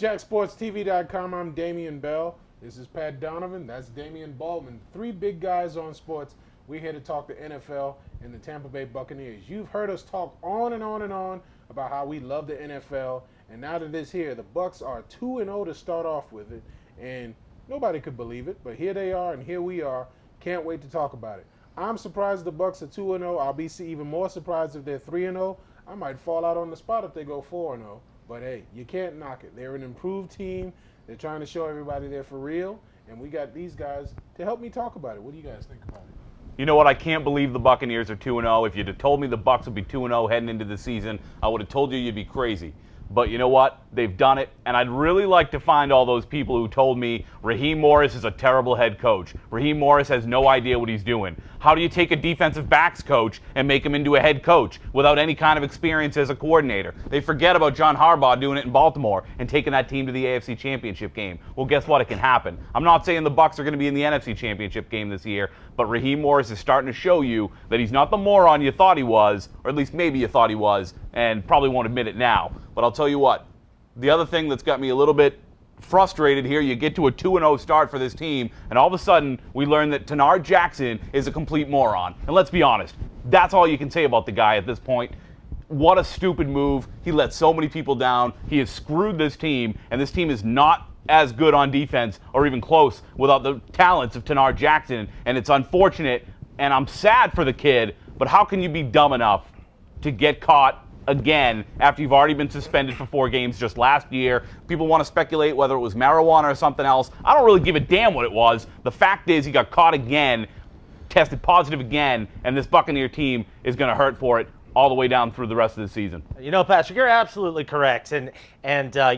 JacksportsTV.com. I'm Damian Bell. This is Pat Donovan. That's Damian Baldwin. Three big guys on sports. We're here to talk the NFL and the Tampa Bay Buccaneers. You've heard us talk on and on and on about how we love the NFL, and now that it's here, the Bucs are 2-0 to start off with it, and nobody could believe it, but here they are, and here we are. Can't wait to talk about it. I'm surprised the Bucs are 2-0. I'll be even more surprised if they're 3-0. I might fall out on the spot if they go 4-0. But hey, you can't knock it. They're an improved team. They're trying to show everybody they're for real, and we got these guys to help me talk about it. What do you guys think about it? You know what? I can't believe the Buccaneers are 2-0. If you'd have told me the Bucs would be 2-0 heading into the season, I would have told you you'd be crazy. But you know what? They've done it, and I'd really like to find all those people who told me Raheem Morris is a terrible head coach. Raheem Morris has no idea what he's doing. How do you take a defensive backs coach and make him into a head coach without any kind of experience as a coordinator? They forget about John Harbaugh doing it in Baltimore and taking that team to the AFC Championship game. Well, guess what? It can happen. I'm not saying the Bucs are going to be in the NFC Championship game this year, but Raheem Morris is starting to show you that he's not the moron you thought he was, or at least maybe you thought he was, and probably won't admit it now. But I'll tell you what, the other thing that's got me a little bit frustrated here, you get to a 2-0 start for this team, and all of a sudden we learn that Tenard Jackson is a complete moron. And let's be honest, that's all you can say about the guy at this point. What a stupid move. He let so many people down. He has screwed this team, and this team is not as good on defense or even close without the talents of Tenard Jackson, and it's unfortunate, and I'm sad for the kid, but how can you be dumb enough to get caught again after you've already been suspended for 4 games just last year? People want to speculate whether it was marijuana or something else. I don't really give a damn what it was. The fact is he got caught again, tested positive again, and this Buccaneer team is going to hurt for it all the way down through the rest of the season. You know, Patrick, you're absolutely correct. And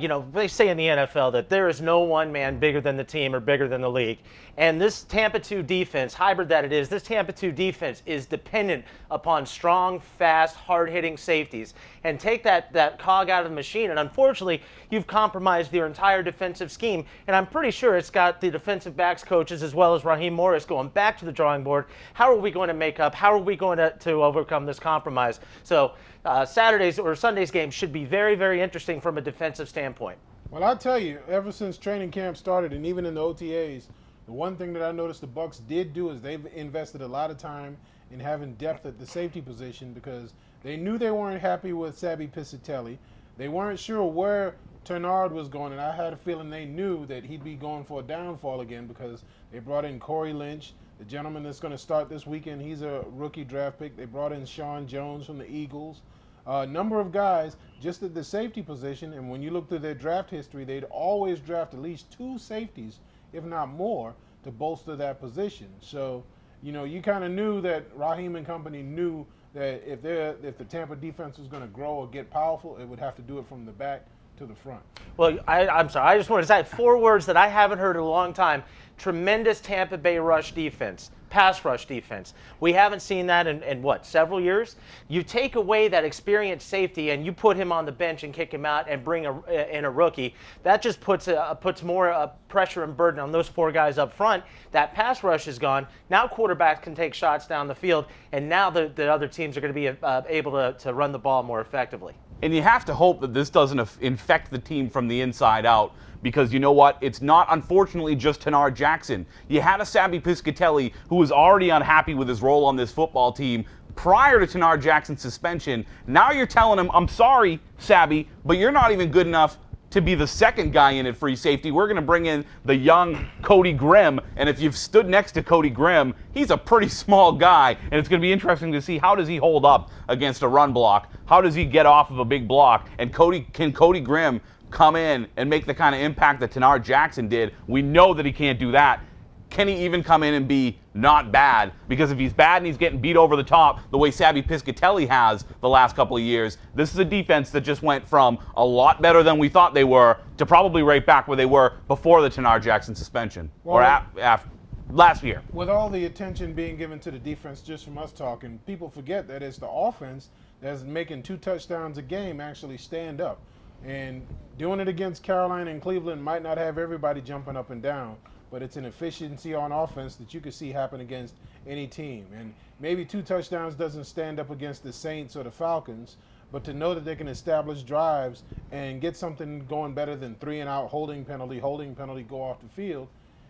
you know, they say in the NFL that there is no one man bigger than the team or bigger than the league. And this Tampa 2 defense, hybrid that it is, this Tampa 2 defense is dependent upon strong, fast, hard-hitting safeties. And take that cog out of the machine, and unfortunately, you've compromised your entire defensive scheme. And I'm pretty sure it's got the defensive backs coaches as well as Raheem Morris going back to the drawing board. How are we going to make up? How are we going to overcome this compromise? So Saturday's or Sunday's game should be very, very interesting from a defensive standpoint. Well, I'll tell you, ever since training camp started and even in the OTAs, the one thing that I noticed the Bucs did do is they've invested a lot of time in having depth at the safety position because they knew they weren't happy with Sabby Piscitelli. They weren't sure where Tenard was going, and I had a feeling they knew that he'd be going for a downfall again because they brought in Corey Lynch, the gentleman that's going to start this weekend. He's a rookie draft pick. They brought in Sean Jones from the Eagles. A number of guys just at the safety position, and when you look through their draft history, they'd always draft at least 2 safeties, if not more, to bolster that position. So, you know, you kind of knew that Raheem and company knew that if the Tampa defense was going to grow or get powerful, it would have to do it from the back to the front. Well, I'm sorry. I just wanted to say 4 words that I haven't heard in a long time. Tremendous Tampa Bay rush defense, pass rush defense. We haven't seen that in what, several years? You take away that experienced safety and you put him on the bench and kick him out and bring in a rookie. That just puts more pressure and burden on those 4 guys up front. That pass rush is gone. Now quarterbacks can take shots down the field, and now the other teams are going to be able to run the ball more effectively. And you have to hope that this doesn't infect the team from the inside out, because you know what? It's not, unfortunately, just Tenard Jackson. You had a Sabby Piscitelli who was already unhappy with his role on this football team prior to Tenard Jackson's suspension. Now you're telling him, I'm sorry, Sabby, but you're not even good enough to be the second guy in at free safety. We're going to bring in the young Cody Grimm, and if you've stood next to Cody Grimm, he's a pretty small guy, and it's going to be interesting to see how does he hold up against a run block? How does he get off of a big block? And can Cody Grimm come in and make the kind of impact that Tenard Jackson did? We know that he can't do that. Can he even come in and be not bad? Because if he's bad and he's getting beat over the top the way Sabby Piscitelli has the last couple of years, this is a defense that just went from a lot better than we thought they were to probably right back where they were before the Tenard Jackson suspension, or after last year. With all the attention being given to the defense just from us talking, people forget that it's the offense that's making 2 touchdowns a game actually stand up. And doing it against Carolina and Cleveland might not have everybody jumping up and down. but it's an efficiency on offense that you could see happen against any team. And maybe 2 touchdowns doesn't stand up against the Saints or the Falcons, but to know that they can establish drives and get something going better than 3-and-out, holding penalty, go off the field,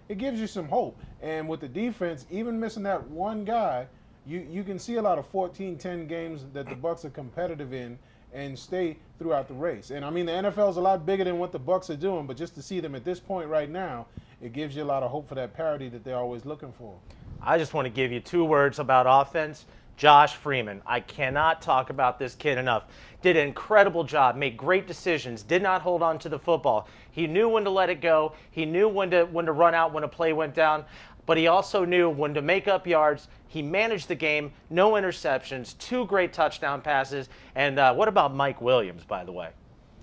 it gives you some hope. And with the defense, even missing that one guy, you can see a lot of 14-10 games that the Bucs are competitive in and stay throughout the race. And I mean, the NFL is a lot bigger than what the Bucs are doing, but just to see them at this point right now, it gives you a lot of hope for that parity that they're always looking for. I just want to give you 2 words about offense. Josh Freeman. I cannot talk about this kid enough. Did an incredible job, made great decisions, did not hold on to the football. He knew when to let it go. He knew when to run out when a play went down, but he also knew when to make up yards. He managed the game, no interceptions, 2 great touchdown passes. And what about Mike Williams, by the way?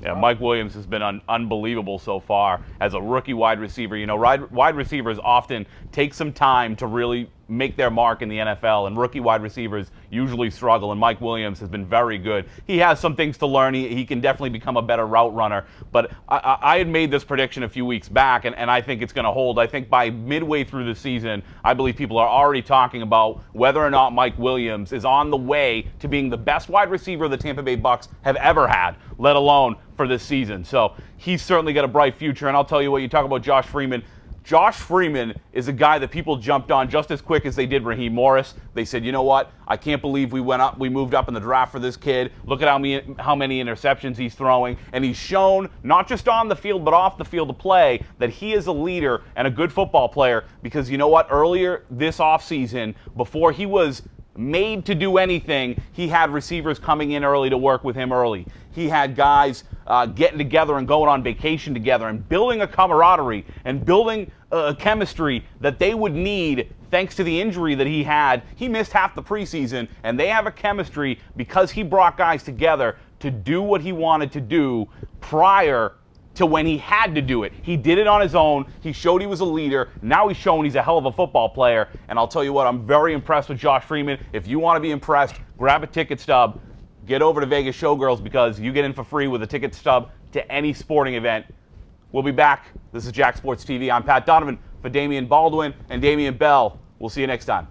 Yeah, Mike Williams has been unbelievable so far as a rookie wide receiver. You know, wide receivers often take some time to really make their mark in the NFL, and rookie wide receivers usually struggle, and Mike Williams has been very good. He has some things to learn. He can definitely become a better route runner, but I had made this prediction a few weeks back, and I think it's going to hold. I think by midway through the season, I believe people are already talking about whether or not Mike Williams is on the way to being the best wide receiver the Tampa Bay Bucs have ever had, let alone for this season. So he's certainly got a bright future, and I'll tell you what, you talk about Josh Freeman. Josh Freeman is a guy that people jumped on just as quick as they did Raheem Morris. They said, you know what? I can't believe we moved up in the draft for this kid. Look at how many interceptions he's throwing. And he's shown, not just on the field, but off the field of play, that he is a leader and a good football player. Because you know what? Earlier this offseason, before he was made to do anything, he had receivers coming in early to work with him early. He had guys getting together and going on vacation together and building a camaraderie and building a chemistry that they would need thanks to the injury that he had. He missed half the preseason, and they have a chemistry because he brought guys together to do what he wanted to do prior to when he had to do it. He did it on his own. He showed he was a leader. Now he's shown he's a hell of a football player. And I'll tell you what, I'm very impressed with Josh Freeman. If you want to be impressed, grab a ticket stub. Get over to Vegas Showgirls because you get in for free with a ticket stub to any sporting event. We'll be back. This is Jack Sports TV. I'm Pat Donovan for Damian Baldwin and Damian Bell. We'll see you next time.